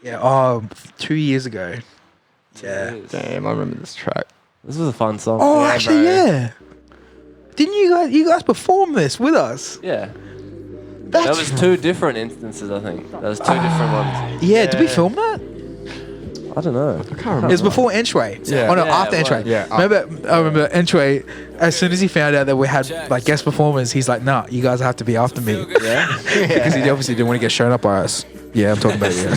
Yeah. Oh, 2 years ago. Yeah. It is. Damn, I remember this track. This was a fun song. Oh, Yeah, actually, bro. yeah. Didn't you guys perform this with us? Yeah. That was 2 different instances, I think. That was 2 different ones. Yeah. Did we film that? I don't know. I can't remember. It was before Entry. Yeah. Oh no, Yeah, after it Entry. was. Yeah. I remember Entry. As soon as he found out that we had like guest performers, he's like, "Nah, you guys have to be after me," Yeah. because he obviously didn't want to get shown up by us. Yeah, I'm talking about you.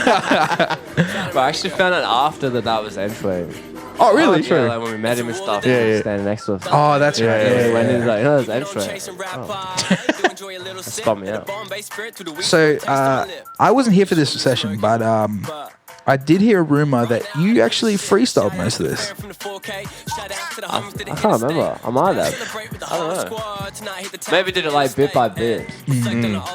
But I actually found out after that was Entway. Oh, really? Yeah, like when we met him and stuff. Yeah, he was yeah. standing next to us. Oh, that's right. Yeah, Yeah, When yeah, he's yeah. like, no, that's Entway. That spun me out. So I wasn't here for this session, but I did hear a rumor that you actually freestyled most of this. I can't remember. I might have. I don't know. Maybe did it like bit by bit.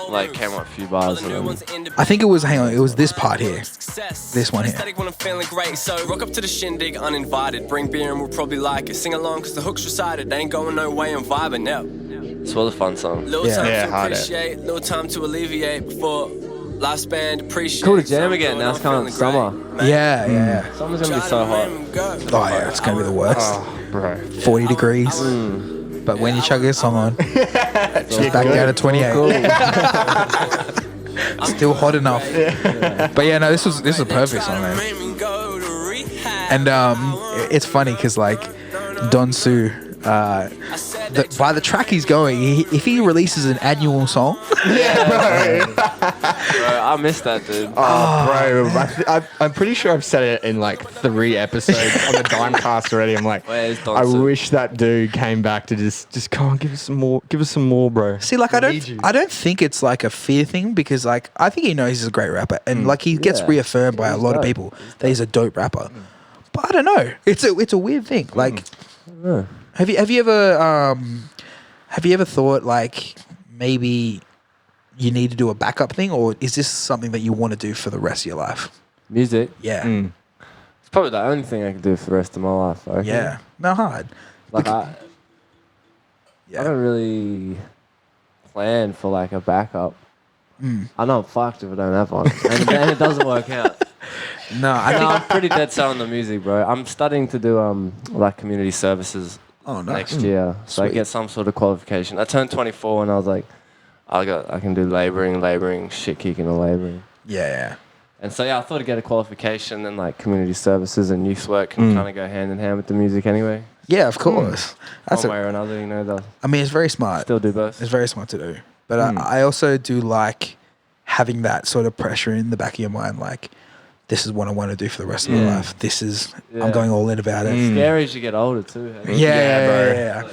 Like came up a few bars and then I think it was. Hang on, it was this part here. This one here. When I'm feeling great, so rock up to the shindig uninvited. Bring beer and we'll probably like it. Sing along cause the hook's recited. Ain't going no way, I'm vibing now. it's all a fun song. Little Yeah. time Yeah, to hard appreciate, little time to alleviate before life's band appreciate. Cool to jam again. Now it's coming up summer. Yeah. Summer's gonna be so hot. Oh yeah, it's gonna be the worst. Oh, bro. 40 degrees. But when you chuck this song on, it's just back down to 28. Still hot enough. But yeah, no, this was a perfect song, man. And it's funny because like Don Su, by the track he's going, if he releases an annual song, Bro, I missed that, dude. Oh, bro. I'm pretty sure I've said it in like 3 episodes on the DimesCast already. I'm like, Where's Don I Su? wish that dude came back to just come on, give us some more, bro. see, like I don't think it's like a fear thing because like I think he knows he's a great rapper and like he gets Yeah. reaffirmed by a lot of people that he's a dope rapper. But I don't know. It's a weird thing. Like, have you ever thought like maybe you need to do a backup thing, or is this something that you want to do for the rest of your life? Music. Yeah. It's probably the only thing I can do for the rest of my life. I reckon. Yeah. No hard. Like Look- I Yeah. don't really plan for like a backup. I know I'm fucked if I don't have one, and then it doesn't work out. No, I think. I'm pretty dead set on the music, bro. I'm studying to do like community services Oh, nice. next year, so I Sweet. get some sort of qualification. I turned 24 and I was like, I can do labouring, shit kicking or labouring. Yeah. And so I thought to get a qualification, and like community services and youth work can kind of go hand in hand with the music anyway. Yeah, of course. That's one way or another, you know. I mean, it's very smart. Still do both. It's very smart to do. But I also do like having that sort of pressure in the back of your mind, like, this is what I want to do for the rest of my life. This is, I'm going all in about it. It's scary as you get older too. Hey? Yeah.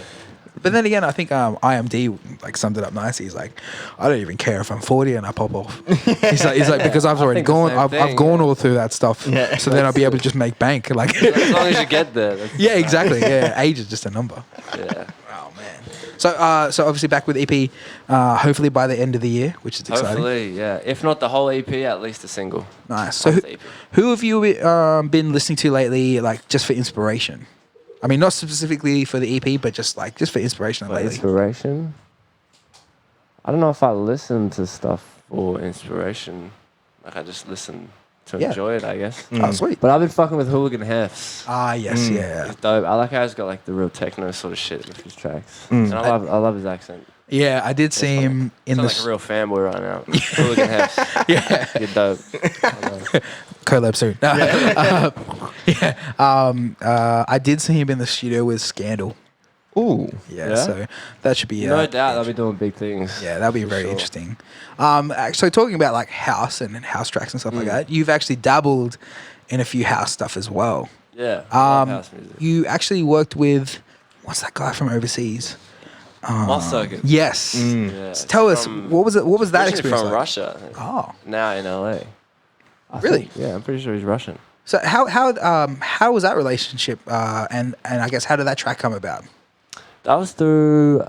But then again, I think IMD like summed it up nicely. He's like, I don't even care if I'm 40 and I pop off. he's like because I've already gone, I've gone all through that stuff. Yeah. So then I'll be able to just make bank. Like as long as you get there. Yeah, exactly. Yeah, age is just a number. Yeah. Oh man. So obviously back with EP, hopefully by the end of the year, which is exciting. Hopefully, yeah. If not the whole EP, at least a single. Nice. So who have you been listening to lately, like just for inspiration? I mean, not specifically for the EP, but just for inspiration lately. Inspiration? I don't know if I listen to stuff for inspiration. Like I just listen to enjoy it, I guess. Oh, sweet. But I've been fucking with Hooligan Hefts. Ah, yes, yeah. He's dope. I like how he's got like the real techno sort of shit with his tracks. And I love his accent. Yeah, I did see him in the... like a real fanboy right now. Hooligan Hefts. Yeah. You're dope. Collab soon. I did see him in the studio with Scandal. Ooh. Yeah, so that should be... no doubt they'll be doing big things. Yeah, that'll be very interesting. So talking about like house and house tracks and stuff like that, you've actually dabbled in a few house stuff as well. Yeah, I love house music. You actually worked with... What's that guy from overseas? Moss Circuit. Yes. Yeah, tell us, what was that experience from like? Russia. Oh. Now in LA. Really? Yeah, I'm pretty sure he's Russian. So how was that relationship? And I guess how did that track come about? That was through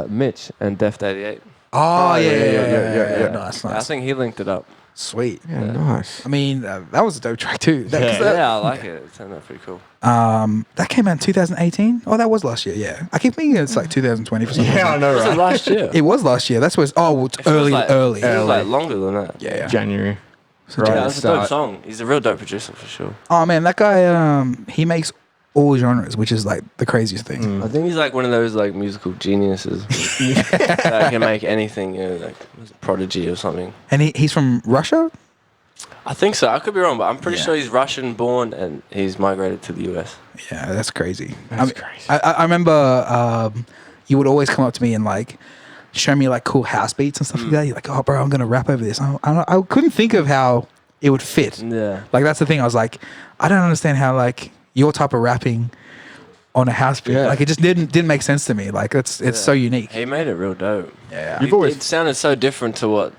Mitch and Def 88. Oh, yeah. Nice. I think he linked it up. Sweet. Yeah, nice. I mean, that was a dope track too. I like it. It turned out pretty cool. That came out in 2018. Oh, that was last year. Yeah, I keep thinking it's like 2020 for some reason. Yeah, I know, right? Was it last year? It was last year. That's what. It's early. It was like longer than that. Yeah. January. So Yeah, that's a dope song. He's a real dope producer for sure. Oh man, that guy. He makes all genres, which is like the craziest thing. I think he's like one of those like musical geniuses that can make anything. You know, like Prodigy or something. And he's from Russia. I think so. I could be wrong, but I'm pretty sure he's Russian born and he's migrated to the US. Yeah, that's crazy. That's crazy. I remember you would always come up to me and like show me like cool house beats and stuff like that. You're like, oh, bro, I'm gonna rap over this. I couldn't think of how it would fit. Yeah, like that's the thing. I was like, I don't understand how like your type of rapping on a house beat. Like it just didn't make sense to me. Like it's so unique. He made it real dope. Yeah, it sounded so different to what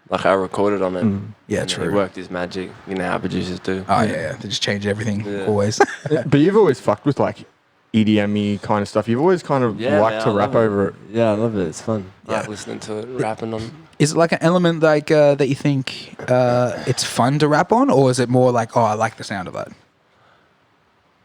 like I recorded on it. Yeah, and true. He worked his magic. You know how producers do. Oh yeah, they just change everything always. But you've always fucked with like EDM-y kind of stuff. You've always kind of liked to rap over it. Yeah, I love it. It's fun. I like listening to it, rapping on it. Is it like an element like that you think it's fun to rap on, or is it more like, oh, I like the sound of that?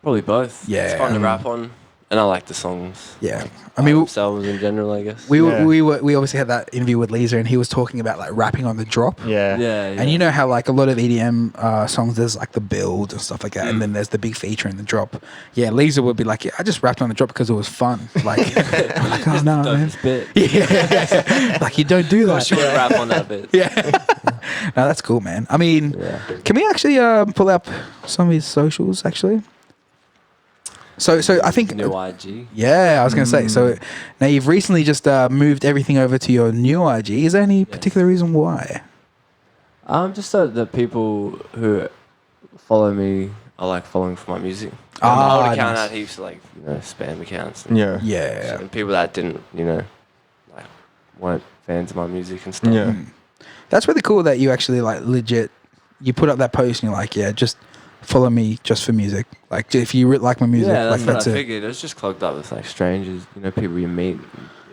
Probably both. Yeah. It's fun to rap on, and I like the songs. Yeah. Like, I mean, themselves in general, I guess. We obviously had that interview with Lisa, and he was talking about like rapping on the drop. Yeah. And you know how like a lot of EDM songs, there's like the build and stuff like that, and then there's the big feature in the drop. Yeah, Lisa would be like, yeah, I just rapped on the drop because it was fun. Like, I'm like, oh no, man. Bit. Yeah. Like you don't do that. Sure, rap on that bit. Yeah. No, that's cool, man. I mean, can we actually pull up some of his socials actually? So I think new IG. Yeah, I was going to say. So now you've recently just moved everything over to your new IG. Is there any particular reason why? Just so that people who follow me, I like following for my music. My old account had heaps of like spam accounts. And and people that didn't like weren't fans of my music and stuff. Yeah, that's really cool that you actually like legit. You put up that post and you're like, just follow me just for music. Like if you like my music, that's like what that's I it. figured. It was just clogged up with like strangers, people you meet.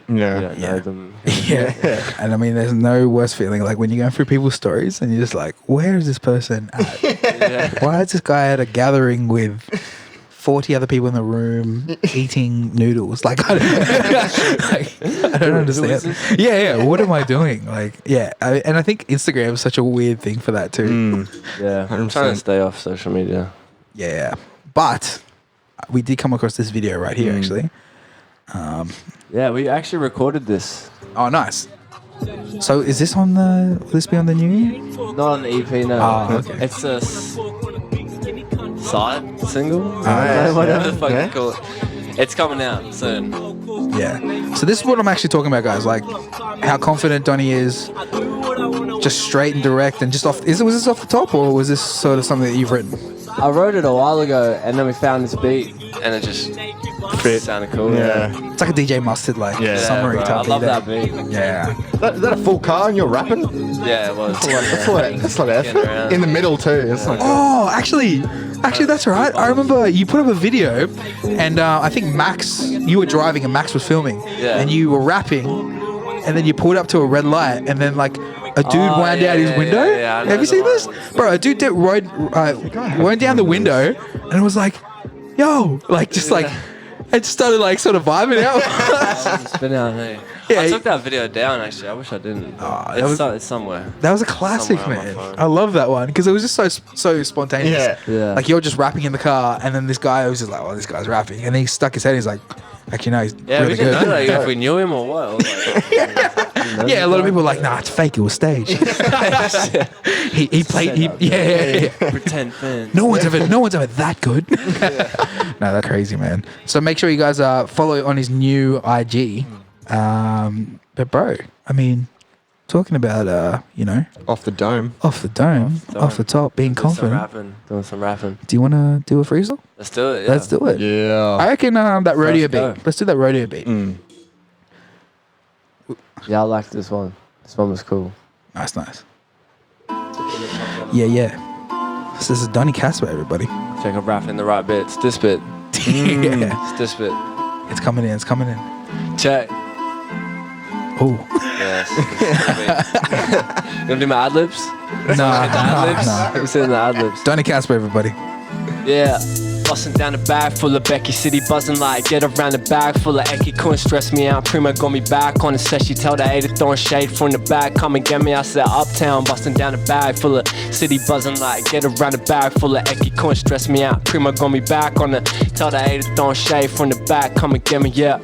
Yeah. You don't know them. Yeah. And I mean, there's no worse feeling like when you're going through people's stories and you're just like, where is this person at? Why is this guy at a gathering with 40 other people in the room eating noodles? Like, I don't understand. Yeah. What am I doing? Like, and I think Instagram is such a weird thing for that too. Yeah. I'm trying to stay off social media. Yeah. But we did come across this video right here, actually. Yeah, we actually recorded this. Oh, nice. So is this on the? Will this be on the new? Not on the EP, no. Oh, okay. It's a side single. yeah. Whatever the fuck Yeah. you call it. It's coming out soon. Yeah. So this is what I'm actually talking about, guys. Like how confident Donny is, just straight and direct, and just off. Was this off the top, or was this sort of something that you've written? I wrote it a while ago, and then we found this beat, and it just sounded cool. Yeah. It's like a DJ Mustard, like summary bro, type. I love beat, that beat. Yeah. Is that a full car and you're rapping? Yeah, it was. That's like Getting effort. around. In the middle too. It's like, Oh, actually, that's right. I remember you put up a video, and I think Max, you were driving and Max was filming, Yeah. and you were rapping, and then you pulled up to a red light, and then like a dude wound out his window. yeah, I know Have you the seen one. this, bro? A dude did wound down the window, and it was like, yo, like just like. It started like sort of vibing out. It's been out, hey. Yeah, I took that video down, actually. I wish I didn't. It's somewhere. That was a classic, Somewhere on my man. phone. I love that one because it was just so spontaneous. Yeah. Like you're just rapping in the car, and then this guy was just like, "Oh, this guy's rapping," and then he stuck his head. He's like, "Actually, no, he's Yeah, really we didn't good." know like, if we knew him or what. I was like, Yeah, a lot of people were like, "Nah, it's fake. It was staged." he played. Yeah. pretend fans. No one's ever that good. No, that's crazy, man. So make sure you guys follow on his new IG. But bro, I mean, talking about off the dome. off the dome, off the top, being confident. Doing some rapping. Do you want to do a freestyle? Let's do it. Yeah. Let's do it. Yeah. I reckon that rodeo go. beat. Let's do that rodeo beat. Yeah, I like this one. This one was cool. Nice. Yeah. This is Donny Casper, everybody. Check I'm rapping the right bits. This bit. Yeah. It's this bit. It's coming in. Check. Oh. Yes. You gonna do my ad libs? Nah. I'm sitting the ad libs. Donny Casper, everybody. Yeah. Busting down the bag full of Becky City buzzing like get around the bag full of Eki couldn't stress me out. Prima got me back on the set. She tell the hater throwing shade from the back. Come and get me. I said uptown busting down the bag full of city buzzing like get around the bag full of Eki couldn't stress me out. Prima got me back on the tell the hater throwing shade from the back. Come and get me, yeah.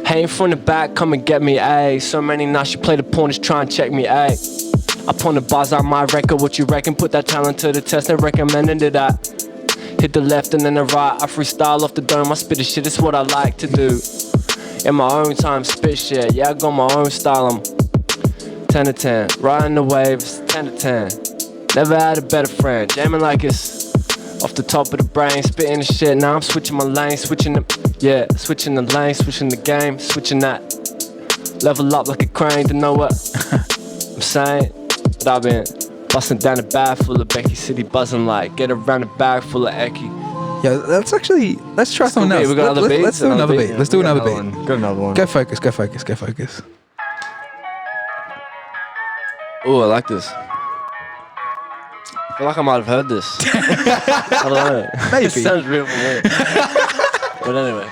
Hey, from the back, come and get me, ayy. So many nights you play the porn, try and check me, ayy. Up on the bars on my record, what you reckon? Put that talent to the test and recommended it that. Hit the left and then the right, I freestyle off the dome, I spit the shit, it's what I like to do. In my own time, spit shit, yeah, I got my own style, I'm 10 to 10, riding the waves, 10 to 10. Never had a better friend, jamming like it's off the top of the brain, spitting the shit, now I'm switching my lane, switching the lane, switching the game, switching that. Level up like a crane to know what I'm saying, but I've been busting down the bag full of Becky City buzzing like get around the bag full of Eki. Yeah, let's try something else. We got other beats. Let's do another beat. Let's do another beat. Got another one. Go focus. Oh, I like this. I feel like I might have heard this. I don't know. Maybe. It sounds real familiar. But anyway.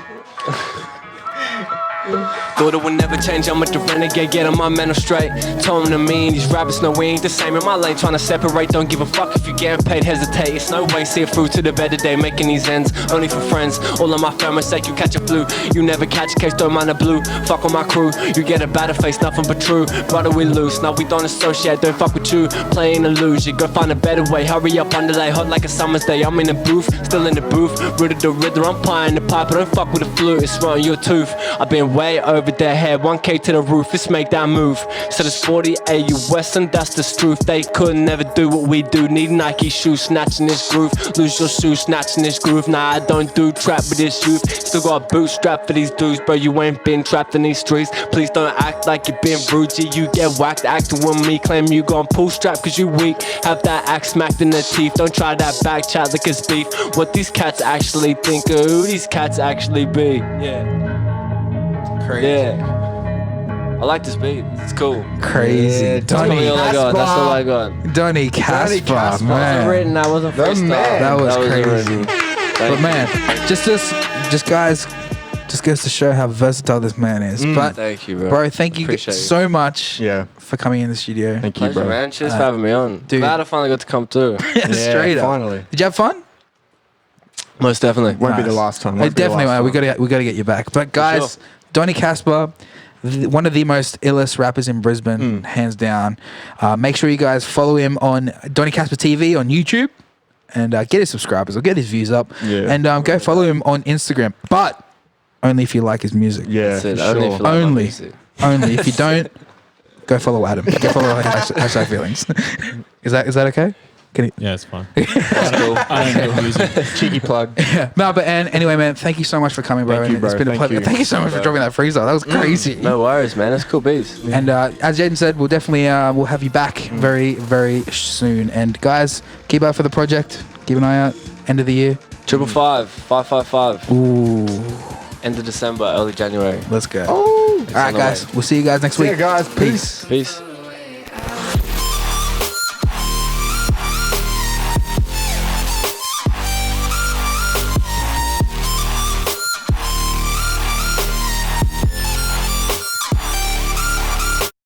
Thought it would never change, I'm with the renegade, getting my mental straight. Told him to me and these rappers, no, we ain't the same. In my lane, trying to separate, don't give a fuck if you getting paid, hesitate. It's no way, see it through to the better day, making these ends only for friends. All of my family sake, you catch a flu. You never catch a case, don't mind the blue. Fuck on my crew, you get a better face, nothing but true. Brother, we lose, now we don't associate, don't fuck with you. Playing a lose, you go find a better way. Hurry up, underlay, hot like a summer's day. I'm in the booth, still in the booth. Rooted the rhythm, I'm plying the pipe, but don't fuck with the flute. It's right on your tooth. I've been way over their head, 1K to the roof, let's make that move. Said it's 40 AU Western, that's the truth. They couldn't never do what we do. Need Nike shoes, snatching this groove. Lose your shoes, snatching this groove. Nah, I don't do trap with this youth. Still got a bootstrap for these dudes, bro. You ain't been trapped in these streets. Please don't act like you been rude. G, you get whacked acting with me. Claim you gon' pull strap cause you weak. Have that axe smacked in the teeth. Don't try that back chat like it's beef. What these cats actually think of who these cats actually be. Yeah. Crazy. Yeah. I like this beat. It's cool. Crazy. Yeah, That's all I got. That's all I got. Donny Casper, Casper. man. Written, that wasn't freestyle. That was crazy. written. But man, just guys, just goes to show how versatile this man is. But Thank you, bro. bro, thank you Appreciate so much Yeah. for coming in the studio. Thank you, Pleasure, bro. man. Cheers for having me on. dude. Glad I finally got to come through. Yeah, straight up. Finally. Did you have fun? Most definitely. Won't be the Nice. last time. It Won't be the definitely last won't. time. We gotta get you back. But guys, sure. Donny Casper, one of the most illest rappers in Brisbane, hands down. Make sure you guys follow him on Donny Casper TV on YouTube. And get his subscribers or get his views up. Yeah. And go follow him on Instagram. But only if you like his music. Yeah, That's it. sure. Only if you like my music. Only. If you don't, go follow Adam. Go follow Hashtag Feelings. Is that okay? Yeah, it's fine. That's cool. I don't know music. Cheeky plug. Yeah. No, but anyway, man, thank you so much for coming, bro. Thank you, bro. It's been a pleasure. Thank you so much for dropping that freestyle. That was crazy. No worries, man. That's cool beats. And as Jaden said, we'll definitely we'll have you back very, very soon. And guys, keep out for the project. Keep an eye out. End of the year. 555, 555. Ooh. End of December, early January. Let's go. Oh. All right, guys. We'll see you guys next week. See you guys. Peace. Peace.